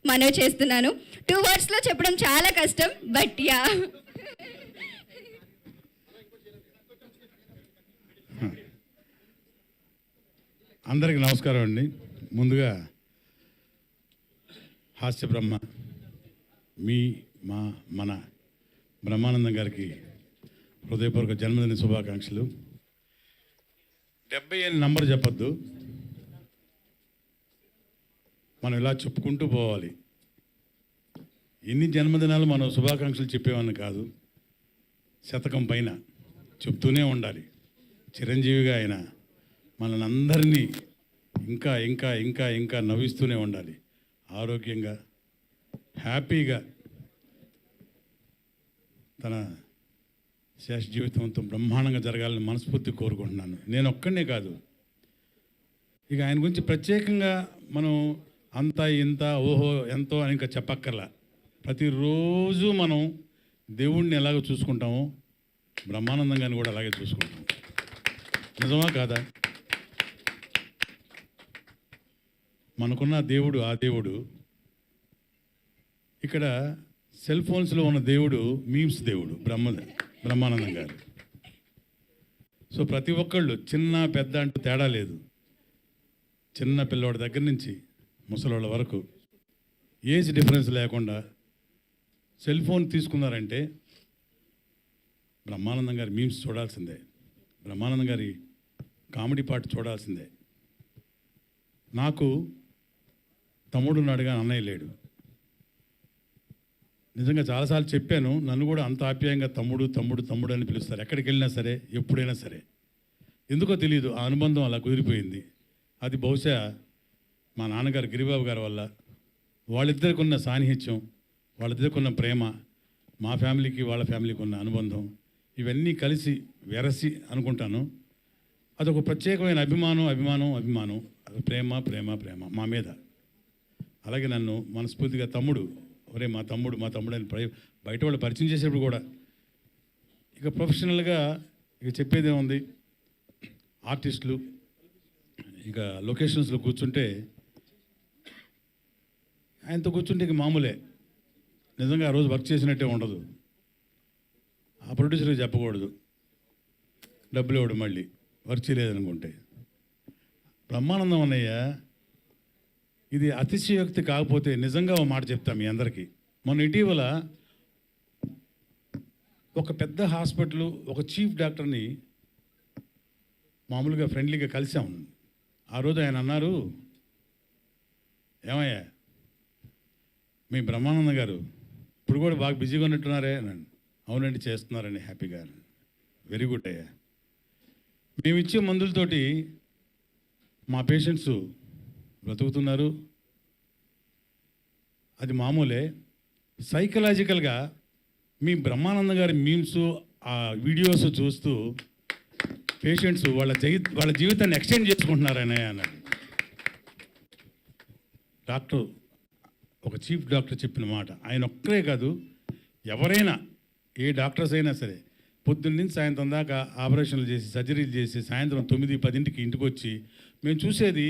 మనవి చేస్తున్నాను. 2 wordsలో చెప్పడం చాలా కష్టం, బట్ యా. అందరికీ నమస్కారం అండి. ముందుగా హాస్య బ్రహ్మ మన బ్రహ్మానందం గారికి హృదయపూర్వక జన్మదిన శుభాకాంక్షలు. 70 అని నంబర్ చెప్పొద్దు, మనం ఇలా చెప్పుకుంటూ పోవాలి. ఎన్ని జన్మదినాలు మనం శుభాకాంక్షలు చెప్పేవాడిని కాదు, శతకం పైన చెప్తూనే ఉండాలి. చిరంజీవిగా ఆయన మనల్ని అందరినీ ఇంకా ఇంకా ఇంకా ఇంకా నవ్విస్తూనే ఉండాలి. ఆరోగ్యంగా హ్యాపీగా తన శేష జీవితంతో బ్రహ్మాండంగా జరగాలని మనస్ఫూర్తి కోరుకుంటున్నాను. నేను ఒక్కడనే కాదు, ఇక ఆయన గురించి ప్రత్యేకంగా మనం అంత ఇంత ఓహో ఎంతో అని ఇంకా చెప్పక్కర్లా. ప్రతిరోజు మనం దేవుణ్ణి ఎలాగో చూసుకుంటామో బ్రహ్మానందం గారిని కూడా అలాగే చూసుకుంటాం. నిజమా కాదా? మనకున్న దేవుడు ఆ దేవుడు. ఇక్కడ సెల్ ఫోన్స్లో ఉన్న దేవుడు మీమ్స్ దేవుడు బ్రహ్మానందం గారు. సో ప్రతి ఒక్కళ్ళు చిన్న పెద్ద అంటూ తేడా లేదు. చిన్న పిల్లవాడి దగ్గర నుంచి ముసలోళ్ళ వరకు ఏజ్ డిఫరెన్స్ లేకుండా సెల్ ఫోన్ తీసుకున్నారంటే బ్రహ్మానందం గారి మీమ్స్ చూడాల్సిందే, బ్రహ్మానందం గారి కామెడీ పాట చూడాల్సిందే. నాకు తమ్ముడు ఉన్నాడుగా, అన్నయ్య లేడు. నిజంగా చాలాసార్లు చెప్పాను, నన్ను కూడా అంత ఆప్యాయంగా తమ్ముడు తమ్ముడు తమ్ముడు అని పిలుస్తారు ఎక్కడికి వెళ్ళినా సరే, ఎప్పుడైనా సరే. ఎందుకో తెలియదు, ఆ అనుబంధం అలా కుదిరిపోయింది. అది బహుశా మా నాన్నగారు గిరిబాబు గారి వల్ల, వాళ్ళిద్దరికి ఉన్న సాన్నిహిత్యం, వాళ్ళిద్దరికి ఉన్న ప్రేమ, మా ఫ్యామిలీకి వాళ్ళ ఫ్యామిలీకి ఉన్న అనుబంధం, ఇవన్నీ కలిసి వెరసి అనుకుంటాను. అదొక ప్రత్యేకమైన అభిమానం, అది ప్రేమ మా మీద. అలాగే నన్ను మనస్ఫూర్తిగా తమ్ముడు, ఒరే మా తమ్ముడు అని బయట వాళ్ళు పరిచయం చేసేప్పుడు కూడా, ఇక ప్రొఫెషనల్గా ఇక చెప్పేదే ఉంది. ఆర్టిస్టులు ఇక లొకేషన్స్లో కూర్చుంటే, ఆయనతో కూర్చుంటే ఇక మామూలే, నిజంగా ఆ రోజు వర్క్ చేసినట్టే ఉండదు. ఆ ప్రొడ్యూసర్కి చెప్పకూడదు, డబ్బులు ఇవ్వడు మళ్ళీ వర్క్ చేయలేదనుకుంటే. బ్రహ్మానందం అన్నయ్య ఇది అతిశయోక్తి కాకపోతే నిజంగా ఒక మాట చెప్తాం మీ అందరికీ. మొన్న ఇటీవల ఒక పెద్ద హాస్పిటల్ ఒక చీఫ్ డాక్టర్ని మామూలుగా ఫ్రెండ్లీగా కలిసాం. ఆ రోజు ఆయన అన్నారు, ఏమయ్యా మీ బ్రహ్మానందం గారు ఇప్పుడు కూడా బాగా బిజీగా ఉన్నట్టున్నారే అని. అవునండి చేస్తున్నారని హ్యాపీగా. వెరీ గుడ్ అయ్యా, మేము ఇచ్చే మందులతోటి మా పేషెంట్స్ బ్రతుకుతున్నారు, అది మామూలే. సైకలాజికల్గా మీ బ్రహ్మానందం గారి మీమ్స్ ఆ వీడియోస్ చూస్తూ పేషెంట్స్ వాళ్ళ జీవితాన్ని ఎక్స్టెండ్ చేసుకుంటున్నారనే అన్నాడు డాక్టర్. ఒక చీఫ్ డాక్టర్ చెప్పిన మాట. ఆయన ఒక్కరే కాదు, ఎవరైనా ఏ డాక్టర్స్ అయినా సరే పొద్దున్న నుంచి సాయంత్రం దాకా ఆపరేషన్లు చేసి సర్జరీలు చేసి సాయంత్రం 9-10 ఇంటికి వచ్చి మేము చూసేది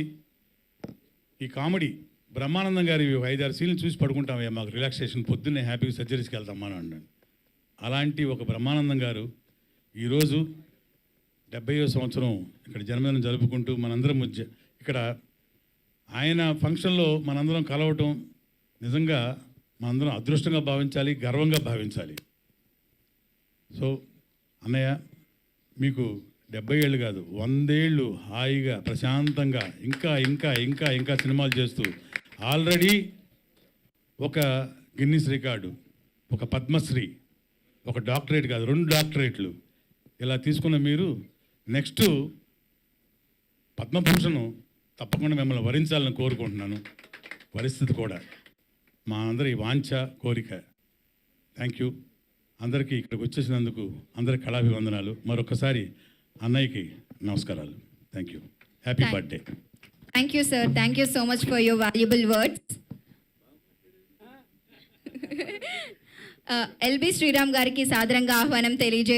ఈ కామెడీ. బ్రహ్మానందం గారి 5-6 సీన్లు చూసి పడుకుంటామయ్యా, మాకు రిలాక్సేషన్, పొద్దున్నే హ్యాపీగా సర్జరీస్కి వెళ్తాం మనం అన్నాడు. అలాంటి ఒక బ్రహ్మానందం గారు ఈరోజు 70వ సంవత్సరం ఇక్కడ జన్మదినం జరుపుకుంటూ మనందరం ఇక్కడ ఆయన ఫంక్షన్లో మనందరం కలవటం నిజంగా మనందరం అదృష్టంగా భావించాలి, గర్వంగా భావించాలి. సో అన్నయ్య మీకు 70 ఏళ్ళు కాదు 100 ఏళ్ళు హాయిగా ప్రశాంతంగా ఇంకా ఇంకా ఇంకా ఇంకా సినిమాలు చేస్తూ ఆల్రెడీ ఒక గిన్నిస్ రికార్డు, ఒక పద్మశ్రీ, ఒక డాక్టరేట్ కాదు 2 డాక్టరేట్లు ఇలా తీసుకున్న మీరు నెక్స్ట్ పద్మభూషణ్ తప్పకుండా మిమ్మల్ని వరించాలని కోరుకుంటున్నాను. పరిస్థితి కూడా మా అందరి వాంఛ కోరిక. థ్యాంక్ యూ అందరికీ. ఇక్కడికి వచ్చేసినందుకు అందరికి కళాభివందనాలు. మరొకసారి అన్నయ్యకి నమస్కారాలు. Thank you. Happy birthday. Thank you sir. Thank you so much for your valuable words. LB Sriram గారికి సాదరంగా ఆహ్వానం తెలియజే